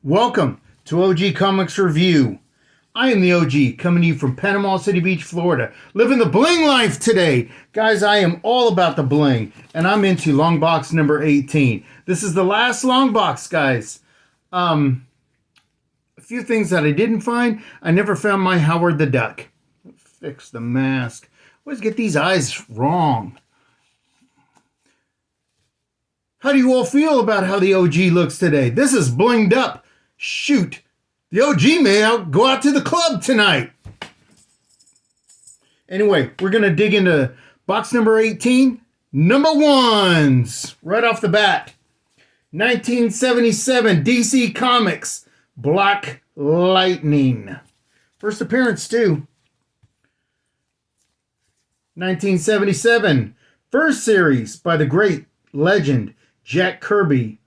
Welcome to OG Comics Review. I am the OG, coming to you from Panama City Beach, Florida. Living the bling life today. Guys, I am all about the bling, and I'm into long box number 18. This is the last long box, guys. A few things that I didn't find. I never found my Howard the Duck. Fix the mask. Always get these eyes wrong. How do you all feel about how the OG looks today? This is blinged up. Shoot, the OG may go out to the club tonight. Anyway, we're going to dig into box number 18, number ones, right off the bat. 1977 DC Comics, Black Lightning. First appearance, too. 1977, first series by the great legend Jack Kirby,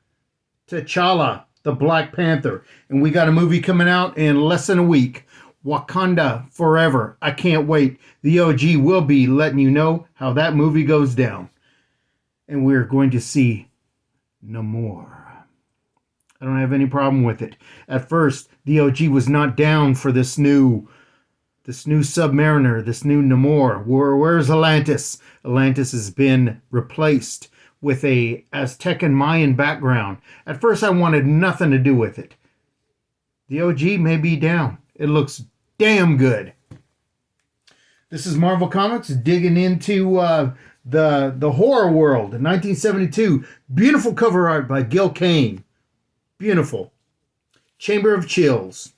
T'Challa, the Black Panther. And we got a movie coming out in less than a week. Wakanda Forever. I can't wait. The OG will be letting you know how that movie goes down. And we're going to see Namor. I don't have any problem with it. At first, the OG was not down for this new Submariner, this new Namor. Where's Atlantis? Atlantis has been replaced with a Aztec and Mayan background. At first, I wanted nothing to do with it. The OG may be down. It looks damn good. This is Marvel Comics digging into the horror world. In 1972, beautiful cover art by Gil Kane. Beautiful. Chamber of Chills.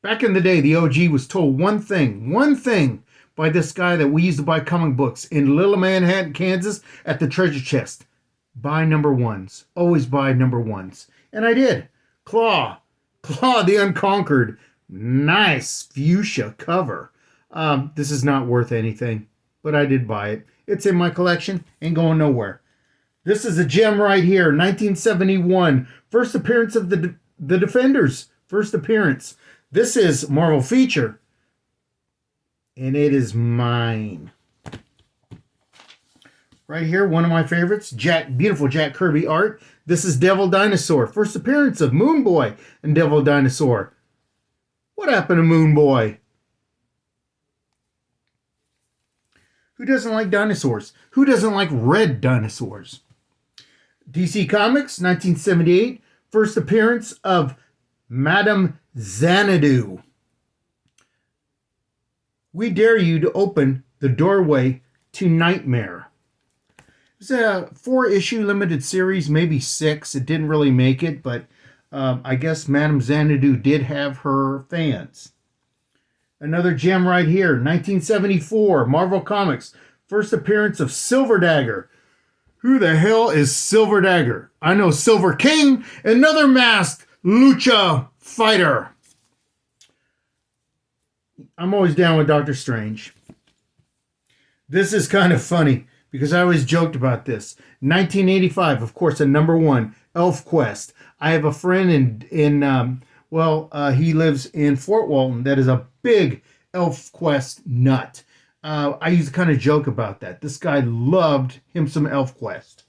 Back in the day, the OG was told one thing by this guy that we used to buy comic books in Little Manhattan, Kansas at the Treasure Chest. Buy number ones. Always buy number ones. And I did. Claw the Unconquered. Nice fuchsia cover. This is not worth anything, but I did buy it. It's in my collection. Ain't going nowhere. This is a gem right here. 1971. First appearance of the Defenders. First appearance. This is Marvel Feature. And it is mine. Right here, one of my favorites. Beautiful Jack Kirby art. This is Devil Dinosaur. First appearance of Moon Boy and Devil Dinosaur. What happened to Moon Boy? Who doesn't like dinosaurs? Who doesn't like red dinosaurs? DC Comics, 1978. First appearance of Madame Xanadu. We dare you to open the doorway to nightmare. It's a 4-issue limited series, maybe 6. It didn't really make it, but I guess Madame Xanadu did have her fans. Another gem right here, 1974, Marvel Comics. First appearance of Silver Dagger. Who the hell is Silver Dagger? I know Silver King, another masked lucha fighter. I'm always down with Doctor Strange. This is kind of funny because I always joked about this. 1985, of course, a number one, Elf Quest. I have a friend he lives in Fort Walton that is a big Elf Quest nut. I used to kind of joke about that. This guy loved him some Elf Quest.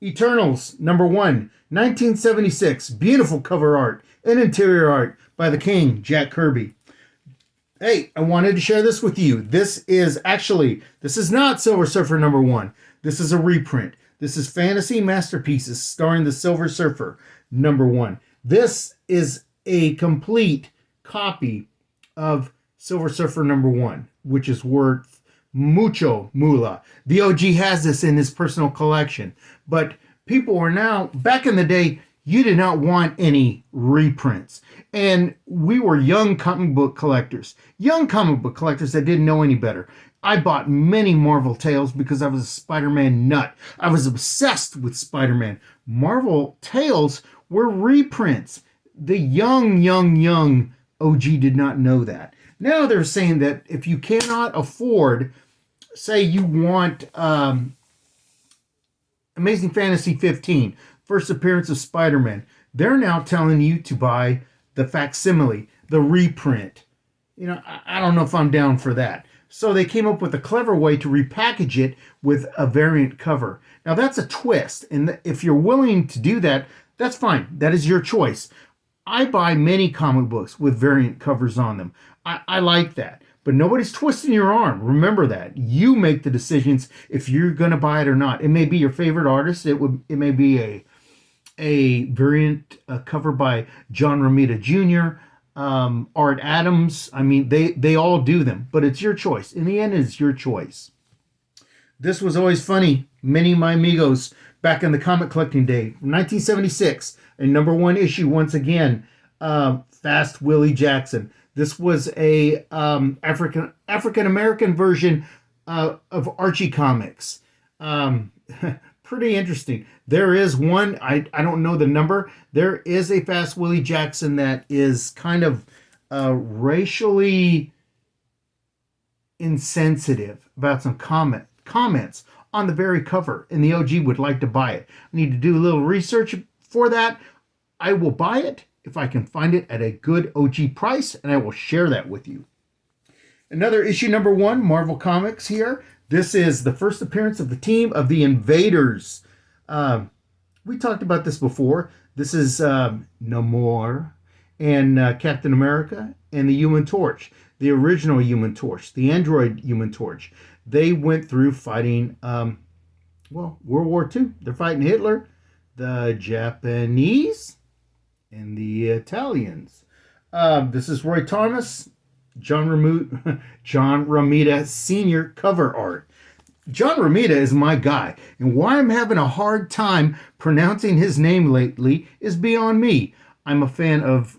Eternals, number one, 1976. Beautiful cover art and interior art by the King, Jack Kirby. Hey, I wanted to share this with you. This is not Silver Surfer number one. This is a reprint. This is Fantasy Masterpieces starring the Silver Surfer number one. This is a complete copy of Silver Surfer number one, which is worth mucho moolah. The OG has this in his personal collection, but people are now, back in the day, you did not want any reprints. And we were young comic book collectors that didn't know any better. I bought many Marvel Tales because I was a Spider-Man nut. I was obsessed with Spider-Man. Marvel Tales were reprints. The young OG did not know that. Now they're saying that if you cannot afford, say you want Amazing Fantasy 15, first appearance of Spider-Man, they're now telling you to buy the facsimile, the reprint. I don't know if I'm down for that. So they came up with a clever way to repackage it with a variant cover. Now that's a twist, and if you're willing to do that, that's fine. That is your choice. I buy many comic books with variant covers on them. I like that. But nobody's twisting your arm. Remember that. You make the decisions if you're going to buy it or not. It may be your favorite artist. It may be a variant cover by John Romita Jr., Art Adams. I mean, they all do them, but it's your choice. In the end, it's your choice. This was always funny. Many of my amigos back in the comic collecting day, 1976, a #1 issue once again, Fast Willie Jackson. This was a African American version of Archie comics. Pretty interesting. There is one, I don't know the number. There is a Fast Willie Jackson that is kind of racially insensitive about some comments on the very cover, and the OG would like to buy it. I need to do a little research for that. I will buy it if I can find it at a good OG price, and I will share that with you. Another issue #1, Marvel Comics here. This is the first appearance of the team of the Invaders. We talked about this before. This is Namor and Captain America and the Human Torch, the original Human Torch, the android Human Torch. They went through fighting, World War II. They're fighting Hitler, the Japanese, and the Italians. This is Roy Thomas, John Romita Sr. cover art. John Romita is my guy, and why I'm having a hard time pronouncing his name lately is beyond me. I'm a fan of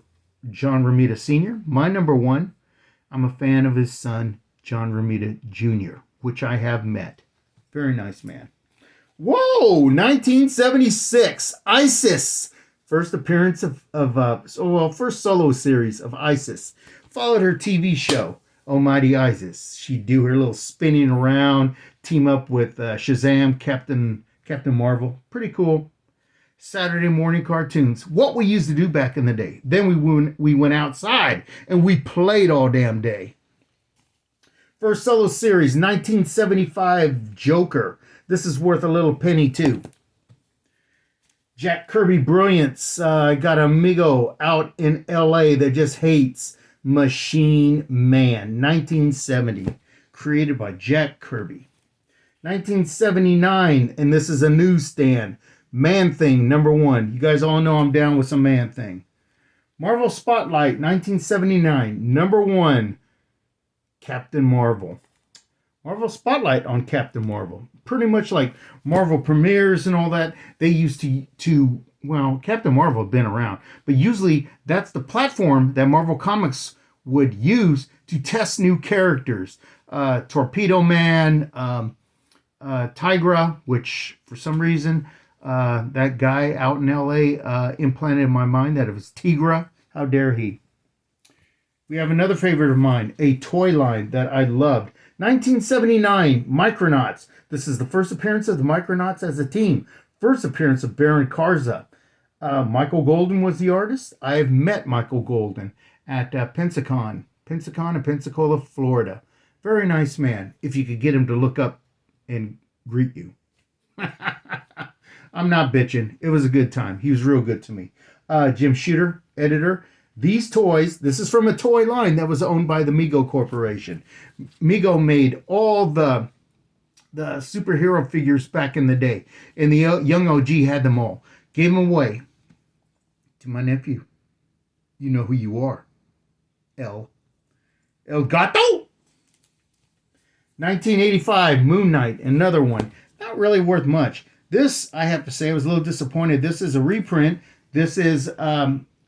John Romita Sr., my #1. I'm a fan of his son, John Romita Jr., which I have met. Very nice man. Whoa, 1976, Isis. First appearance first solo series of Isis. Followed her TV show, Almighty Isis. She'd do her little spinning around, team up with Shazam, Captain Marvel. Pretty cool. Saturday morning cartoons. What we used to do back in the day. Then we went outside and we played all damn day. First solo series, 1975, Joker. This is worth a little penny too. Jack Kirby Brilliance. Got an amigo out in LA that just hates Machine Man. 1970. Created by Jack Kirby. 1979, and this is a newsstand. Man-Thing, #1. You guys all know I'm down with some Man-Thing. Marvel Spotlight, 1979. #1, Captain Marvel. Marvel Spotlight on Captain Marvel. Pretty much like Marvel premieres and all that. They used to Captain Marvel had been around, but usually that's the platform that Marvel Comics would use to test new characters. Torpedo Man, Tigra, which for some reason that guy out in LA implanted in my mind that it was Tigra. How dare he? We have another favorite of mine, a toy line that I loved. 1979, Micronauts. This is the first appearance of the Micronauts as a team. First appearance of Baron Karza. Michael Golden was the artist. I have met Michael Golden at Pensacon in Pensacola, Florida. Very nice man, if you could get him to look up and greet you. I'm not bitching. It was a good time. He was real good to me. Jim Shooter, editor. These toys, this is from a toy line that was owned by the Mego Corporation. Mego made all the superhero figures back in the day, and the young OG had them all. Gave them away to my nephew. You know who you are. El Gato. 1985, Moon Knight, another one. Not really worth much. This, I have to say, I was a little disappointed. This is a reprint. This is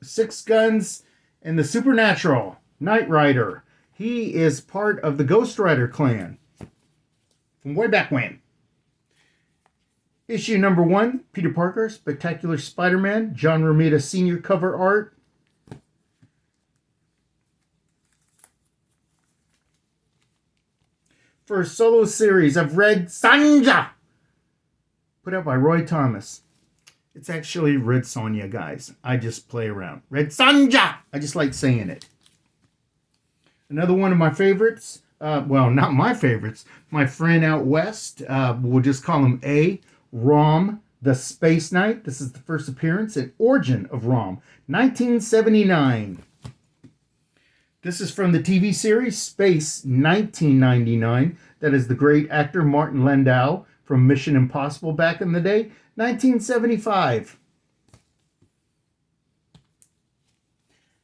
Six Guns and the Supernatural, Knight Rider. He is part of the Ghost Rider clan from way back when. Issue #1, Peter Parker, Spectacular Spider-Man, John Romita Sr. cover art. First solo series of Red Sonja, put out by Roy Thomas. It's actually Red Sonja, guys. I just play around. Red Sonja! I just like saying it. Another one of my favorites, Well, not my favorites. My friend out west, we'll just call him A. Rom, the SpaceKnight. This is the first appearance and origin of Rom, 1979. This is from the TV series Space, 1999. That is the great actor Martin Landau from Mission Impossible back in the day, 1975.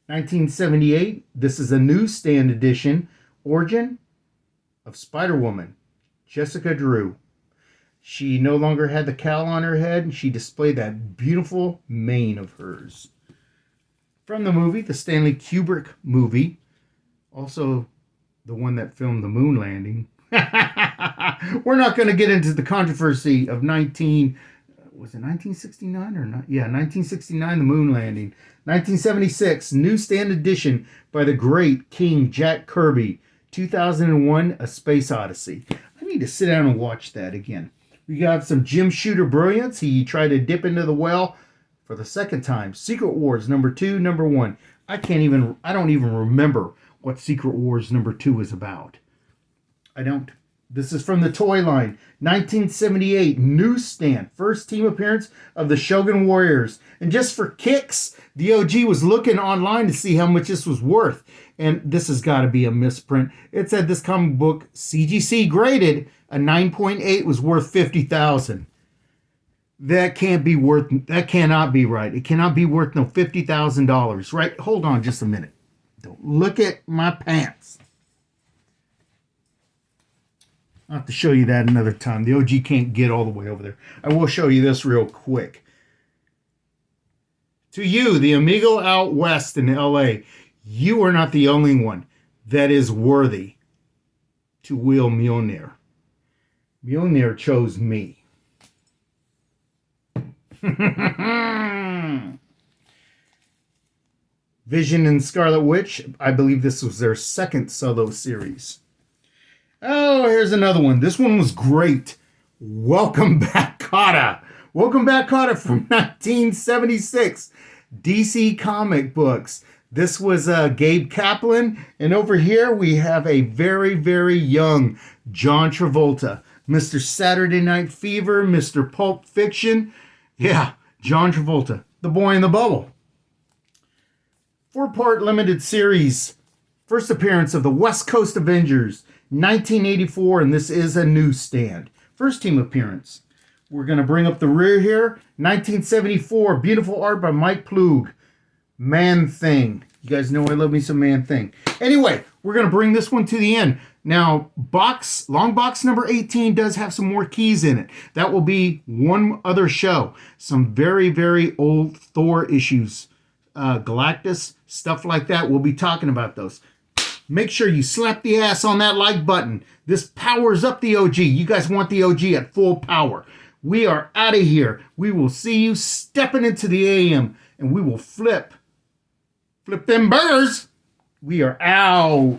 1978, this is a newsstand edition, origin of Spider-Woman, Jessica Drew. She no longer had the cowl on her head, and she displayed that beautiful mane of hers. From the movie, the Stanley Kubrick movie, also the one that filmed the moon landing. We're not going to get into the controversy of 1969 or not? Yeah, 1969, the moon landing. 1976, newsstand edition by the great King Jack Kirby. 2001, A Space Odyssey. I need to sit down and watch that again. We got some Jim Shooter brilliance. He tried to dip into the well for the second time. Secret Wars number 2, number 1. I don't even remember what Secret Wars number 2 is about. I don't. This is from the toy line. 1978, newsstand. First team appearance of the Shogun Warriors. And just for kicks, the OG was looking online to see how much this was worth. And this has got to be a misprint. It said this comic book, CGC graded, a 9.8 was worth $50,000. That cannot be right. It cannot be worth no $50,000, right? Hold on just a minute. Don't look at my pants. I'll have to show you that another time. The OG can't get all the way over there. I will show you this real quick. To you, the amigo out west in LA, you are not the only one that is worthy to wield Mjolnir. Mjolnir chose me. Vision and Scarlet Witch, I believe this was their second solo series. Oh, here's another one. This one was great. Welcome Back, Kotta. Welcome Back, Kotta from 1976. DC Comic Books. This was Gabe Kaplan. And over here we have a very, very young John Travolta. Mr. Saturday Night Fever, Mr. Pulp Fiction. Yeah, John Travolta, the boy in the bubble. 4-part limited series. First appearance of the West Coast Avengers, 1984, and this is a newsstand. First team appearance. We're going to bring up the rear here. 1974, beautiful art by Mike Ploog. Man-Thing. You guys know I love me some Man-Thing. Anyway, we're going to bring this one to the end. Now, long box number 18 does have some more keys in it. That will be one other show. Some very, very old Thor issues. Galactus, stuff like that. We'll be talking about those. Make sure you slap the ass on that like button. This powers up the OG. You guys want the OG at full power. We are out of here. We will see you stepping into the AM, and we will flip them burgers. We are out.